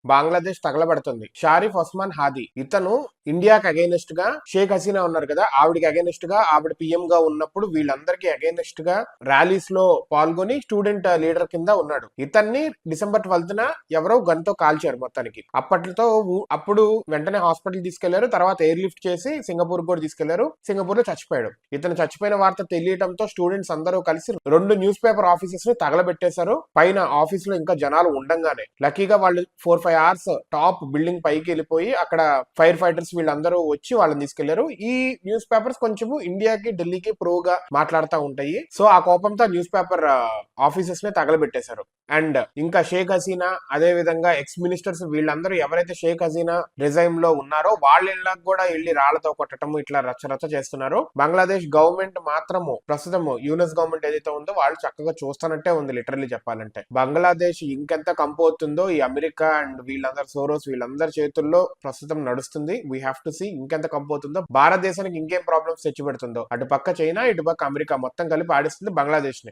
బంగ్లాదేశ్ తగలబడుతుంది. షారిఫ్ ఒస్మాన్ హాదీ ఇతను ఇండియాకి అగైనెస్ట్ గా షేక్ హసీనా ఉన్నారు కదా, ఆవిడకి అగైనెస్ట్ గా, ఆవిడ పిఎం గా ఉన్నప్పుడు వీళ్ళందరికీ అగైనెస్ట్ గా ర్యాలీస్ లో పాల్గొని స్టూడెంట్ లీడర్ కింద ఉన్నాడు. ఇతన్ని డిసెంబర్ 12న ఎవరో గన్తో కాల్చారు మొత్తానికి. అప్పట్లో అప్పుడు వెంటనే హాస్పిటల్ తీసుకెళ్లారు. తర్వాత ఎయిర్ లిఫ్ట్ చేసి సింగపూర్ కూడా తీసుకెళ్లారు. సింగపూర్ లో చచ్చిపోయాడు. ఇతను చచ్చిపోయిన వార్త తెలియడంతో స్టూడెంట్స్ అందరూ కలిసి 2 న్యూస్ పేపర్ ఆఫీసెస్ ని తగలబెట్టేశారు. పైన ఆఫీస్ లో ఇంకా జనాలు ఉండంగానే లక్కీగా వాళ్ళు 4-5 అవర్స్ టాప్ బిల్డింగ్ పైకి వెళ్ళిపోయి అక్కడ ఫైర్ ఫైటర్స్ వీళ్ళందరూ వచ్చి వాళ్ళని తీసుకెళ్లారు. ఈ న్యూస్ పేపర్స్ కొంచెము ఇండియాకి ఢిల్లీకి ప్రోగా మాట్లాడుతూ ఉంటాయి. సో ఆ కోపంతో న్యూస్ పేపర్ ఆఫీసెస్ ని తగలబెట్టేశారు. అండ్ ఇంకా షేక్ హసీనా, అదే విధంగా ఎక్స్ మినిస్టర్స్ వీళ్ళందరూ ఎవరైతే షేక్ హసీనా రిజైమ్ లో ఉన్నారో వాళ్ళ ఇళ్ళకి కూడా వెళ్ళి రాళ్లతో కొట్టడం ఇట్లా రచ్చరచ్చ చేస్తున్నారు. బంగ్లాదేశ్ గవర్నమెంట్ మాత్రము ప్రస్తుతం యూఎస్ గవర్నమెంట్ ఏదైతే ఉందో వాళ్ళు చక్కగా చూస్తానంటే ఉంది. లిటరల్లీ చెప్పాలంటే బంగ్లాదేశ్ ఇంకెంత కంపోతుందో ఈ అమెరికా అండ్ వీళ్ళందరూ సోరోస్ వీళ్ళందరి చేతుల్లో ప్రస్తుతం నడుస్తుంది. వీ హ్యావ్ టు సీ ఇంకెంత కంపోతుందో, భారతదేశానికి ఇంకేం ప్రాబ్లమ్స్ తెచ్చి పెడుతుందో. అటు పక్క చైనా, ఇటు పక్క అమెరికా మొత్తం కలిపి ఆడిస్తుంది బంగ్లాదేశ్ ని.